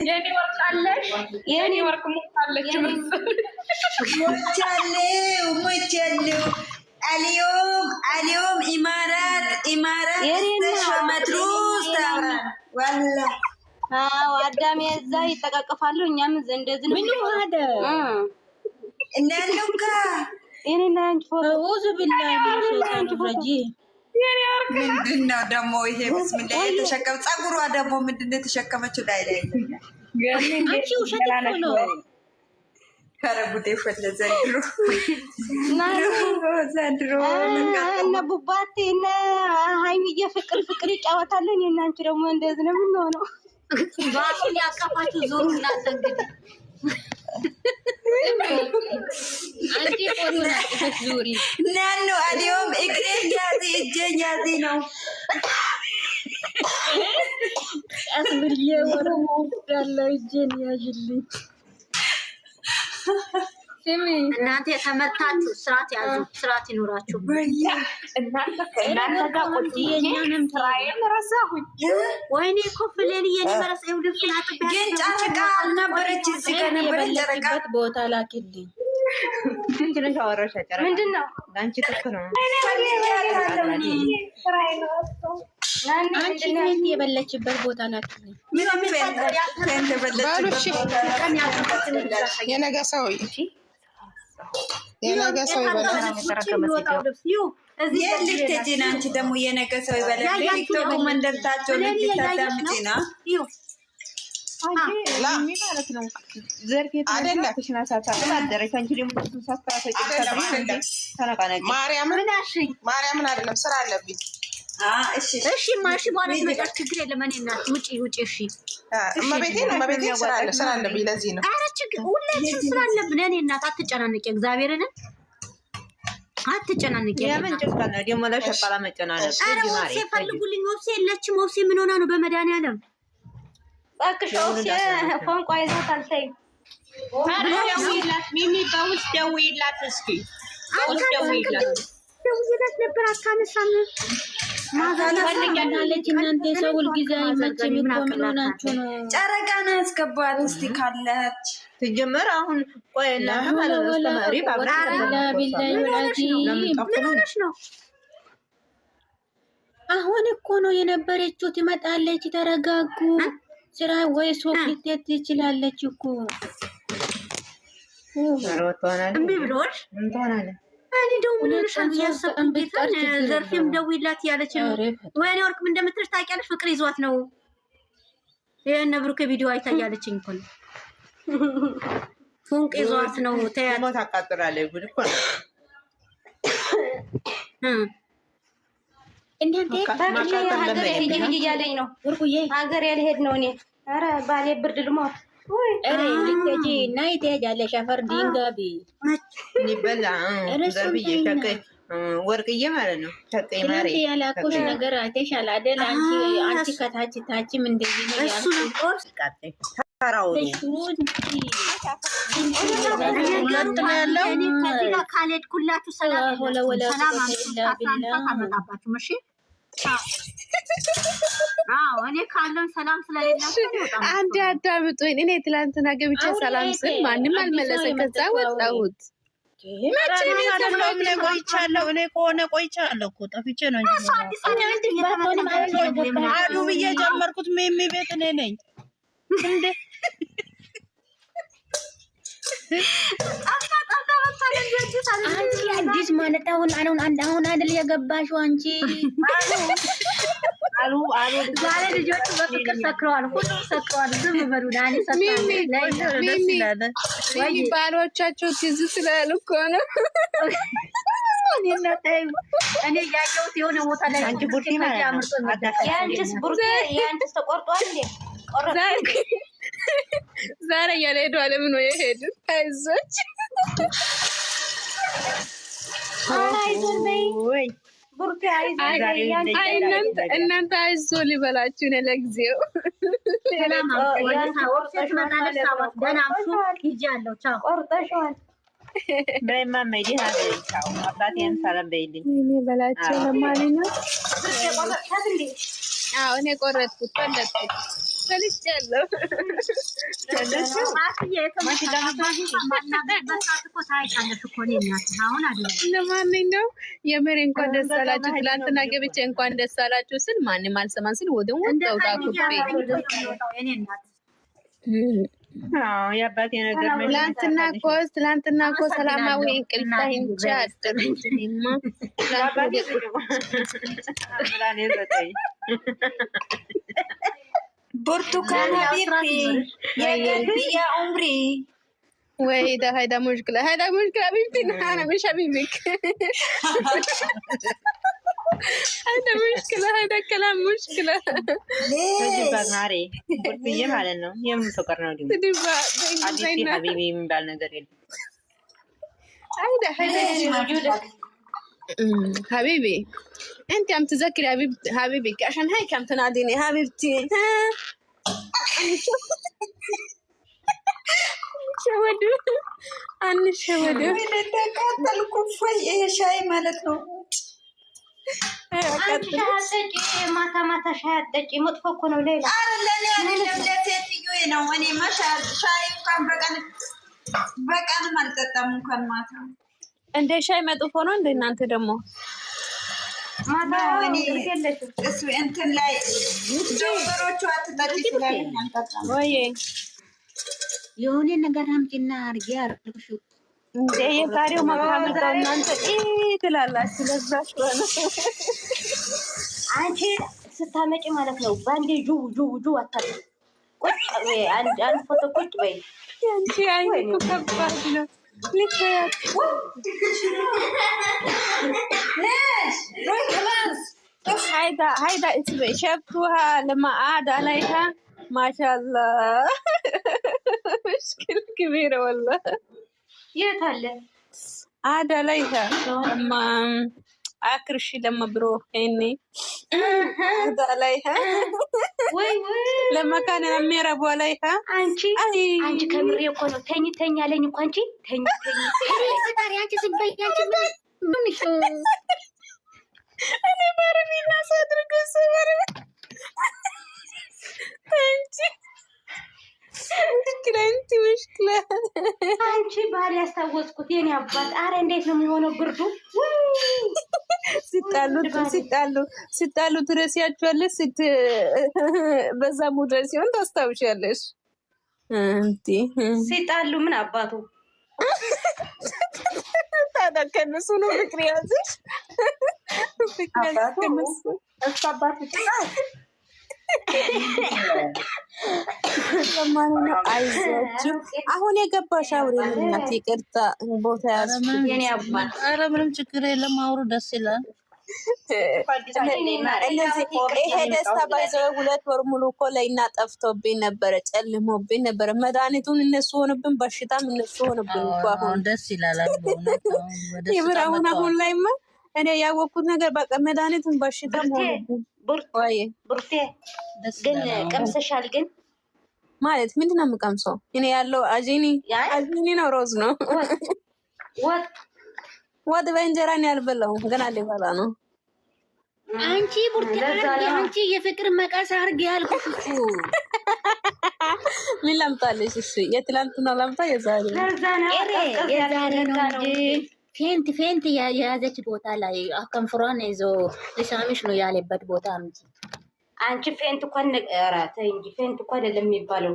የኔ ወርቅ አለሽ? የኔ ወርቅ ሞታለች። ሞቻለሁ اليوم إمارات متروس والله አዳሜ እዛ ይጠቃቀፋሉ። እኛም እንደዚህ ምን ወደ እናንተካ እኔና አንቺ ፎቶ ወዙ ቢላሂ ረጂ ምንድነው ደግሞ ይሄ? ብስሚላ የተሸከመ ፀጉሯ ደግሞ ምንድነው የተሸከመችው? ላይ አንቺ ውሸት እኮ ነው። ከረቡቴ ፈለ ዘንድሮ እነ ቡባቴ እነ ሀይሚዬ ፍቅር ይጫወታሉ። እኔና አንቺ ደግሞ እንደዚህ ነው የምንሆነው። ባሽን ያቀፋችሁ ዞር እናንተ እንግዲህ አንቺ ቆሮና ዙሪ ናኑ اليوم እግሬን ያዚ እጄን ያዚ ነው አስብርዬ ወረሞ ያለው እጄን ያዥልኝ። ስሚ እናንተ የተመታችሁ ስርዓት ያዙ፣ ስርዓት ይኖራችሁ። እናንተ ጋር ቁጭ የኛንም ስራዬን ረሳሁኝ። ወይኔ ኮፍሌን የኔመረስ ልብስን አጥቢያ ግን ጨረቃ አልነበረች እዚህ ጋር ነበር። ጨረቃ ቦታ ላኪልኝ። ምንድነው ያወራሽ? ጨረቃ ምንድነው? ላንቺ ጥፍ ነው። አንቺ ምን የበለችበት ቦታ ላኪልኝ። የነገ ሰው ይበላል። ልትሄጂ አንቺ ደግሞ የነገ ሰው ይበላል። ቲክቶክ መንደርታቸው ልታዳምጪ ነው ማለት ነው። ዘርፌ ተሽና ሳታውቅ አደረች። አንቺ ደግሞ ማርያምን አይደለም ስራ አለብኝ። እሺ ማሺ በኋላ መጣች። ችግር የለም። እኔ እናት ውጪ እሺ እመቤቴን ስራ አለብኝ። ለዚህ ነው። ኧረ ችግር ሁላችን ስራ አለብን። እኔ እናት አትጨናነቂ፣ እግዚአብሔርን አትጨናነቂ። የምን ጭንቀት ነው ደግሞ ለሸቃላ መጨናነቅ? ኧረ ወብሴ ፈልጉልኝ። ወብሴ የለችም። ወብሴ ምን ሆና ነው? በመድኃኒዓለም እባክሽ ወብሴ ፎንቋ ይዛታል። ተይ ደውይላት፣ ሚሚ በውስጥ ደውይላት እስኪ። ደውይላት ነበር አታነሳም። ማዛናለች እናንተ ሰው ሁልጊዜ አይመችም እኮ ምን ሆናችሁ ነው? ጨረቃን አስገባት እስቲ ካለች ትጀምር። አሁን ቆይ እናንተ ማለት ነው ተማሪ ነው። አሁን እኮ ነው የነበረችው። ትመጣለች። ተረጋጉ። ስራ ወይ ሶፊት ትችላለች እኮ እምቢ ብሎሽ እንተናለን። እኔ ደውልልሻለሁ ያሰብኩት ዘርፌም ደውይላት ያለች ነው። ወይኔ ወርቅም እንደምትልሽ ታውቂያለሽ። ፍቅር ይዟት ነው የእነ ብሩክ ቪዲዮ አይታያለችኝ እኮ ነው። ፎንቅ ይዟት ነው። ተያት ሞት አቃጥራለች። ጉድ እኮ ነው። እናንተ ሀገር እያለኝ ነው። ሀገር ያልሄድ ነው። እኔ ኧረ ባሌ ብርድ ልሞት። ኧረ ልትሄጂ እና ትሄጃለሽ። አፈር ድንጋቢ ይበላ ዘርብዬ ሸቀይ ወርቅዬ ማለት ነው። ሸቀይ ማሪ ያላኩሽ ነገር አይተሻል አይደል? አንቺ ከታች ታችም እንደዚህ ነው ያልኩሽ። ተራው ካልሄድኩላችሁ ሰላም አመጣባችሁ። እሺ እኔ ካለን ሰላም ስለሌላችሁ አንድ አዳምጡኝ። እኔ ትላንትና ገብቼ ሰላም ስል ማንም አልመለሰም። ከዛ ወጣሁት። እኔ ከሆነ ቆይቻለሁ እኮ ጠፍቼ ነው እንጂ አዱ ብዬ ጀመርኩት። ሚሚ ቤት እኔ ነኝ እንዴ? አንቺ አዲስ ማለት አሁን አይደል የገባሽው አንቺ? ዛሬ ልጆቹ በፍቅር ሰክረዋል። ሁሉም ሰክረዋል። ዝም በሉ። ዳኒ ሚሚ ባሎቻቸው ትዝ ስላሉ እኮ ነው። እኔ ያየሁት የሆነ ቦታ ላይ አንቺ ቡርቲ ማለት የአንቺስ ተቆርጧል እንዴ? ዛሬ ያልሄዱ አለም ነው የሄዱት። አይዞች እናንተ አይዞ ሊበላችሁ ነው ለጊዜው። በላቸው ለማንኛውም እኔ ቆረጥኩት ፈለጥኩት በልቻለሁ። ለማንኛውም የምሬ እንኳን ደስ አላችሁ። ትላንትና ገብቼ እንኳን ደስ አላችሁ ስል ማንም አልሰማን ስል ወደ ወጣው ታኩቤ የአባቴ ነገር ትላንትና እኮ ሰላማዊ እንቅልፍ ተኝቼ አደርኩኝማ። ብርቱካን ሀቢብቲ የቀልቢ ያ ዑምሪ هيدا مشكلة حبيبتي أنا مش حبيبك. هذا مشكلة، هذا كلام مشكلة. ليه؟ ناري برتيجي معلنا يوم فكرنا اليوم. حبيبتي حبيبي من بالنا قريب. هذا حبيبي أنت عم تذكري حبيبك عشان هيك عم تناديني حبيبتي. شودو أنا شودو من الدكاترة الكوفية يا شاي مالتنا አንቺ ሻሃደቂ ማታ ሻሃደቂ መጥፎ እኮ ነው። ሌላ አይደለም ለሴትዮ ነው። እኔ ሻይ እንኳን በቀን አልጠጣም እንኳን ማታ። እንደ ሻይ መጥፎ ነው እንደ እናንተ ደግሞ ማታ እኔ እሱ እንትን ላይ ዶክተሮቹ አትጠጪ ይላሉ። ወይ የሆነ ነገር አምጪና አርጊ አርግሹ እንደ የዛሬው መካመጣው እናንተ ትላላችሁ። ለዛሽ ነው አንቺ ስታመጪ ማለት ነው። ባንዴ ጁ አታድርጊ። ቁጭ በይ አንድ ፎቶ ቁጭ በይ። አንቺ አይኑ ከባድ ነው። ልትያት هيدا اسمه شفتوها لما قعد عليها ما شاء الله مشكلة كبيرة والله. የት አለ قعد عليها لما آخر شيء لما بروح إني قعد عليها لما كان لما يربوا عليها አንቺ ከምሬ እኮ ነው። ተኝ አለኝ እኮ አንቺ ተኝ ፈጣሪ አንቺ ዝምበይ አንቺ ምን ነው እኔ ባረሚና ሳድርግ ሰበር مشكلة አንቺ ባል ያስታወስኩት የኔ አባት። አረ እንዴት ነው የሚሆነው ብርዱ? ሲጣሉ ትረሲያቸዋለሽ። በዛ ሙድረስ ሲሆን ታስታውሻለሽ። ሲጣሉ ምን አባቱ ታዲያ ከነሱ ነው ፍቅር ያዝሽ። አይዟችሁ አሁን የገባሽ አውሪ እናት ይቅርታ ቦታ ያዝኩ የኔ አባት። ኧረ ምንም ችግር የለም አውሩ ደስ ይላል። ይሄ ደስታ ባይዘው 2 ወር ሙሉ እኮ ለይና ጠፍቶብኝ ነበረ፣ ጨልሞብኝ ነበረ። መድኃኒቱን እነሱ ሆነብን፣ በሽታም እነሱ ሆነብን። አሁን ደስ ይላል። አሁን ላይማ እኔ ያወቅኩት ነገር በቃ መድኃኒቱን በሽታም ሆነብን። ብርቴ ግን ቀምሰሻል? ግን ማለት ምንድን ነው የምቀምሰው? እኔ ያለው አጂኒ ነው፣ ሮዝ ነው። ወጥ በእንጀራ ነው ያልበላው፣ ገና ሊበላ ነው። አንቺ ቡርቴ አንቺ የፍቅር መቃስ አርግ ያልኩሽ እኮ ምን ላምጣልሽ? እሺ የትላንትና ላምጣ የዛሬ ነው እንጂ ፌንት የያዘች ቦታ ላይ ከንፈሯን ይዞ ሊሳምሽ ነው ያለበት ቦታ እንጂ አንቺ ፌንት እንኳን ነቀራ ተይ እንጂ ፌንት እንኳን አይደለም የሚባለው።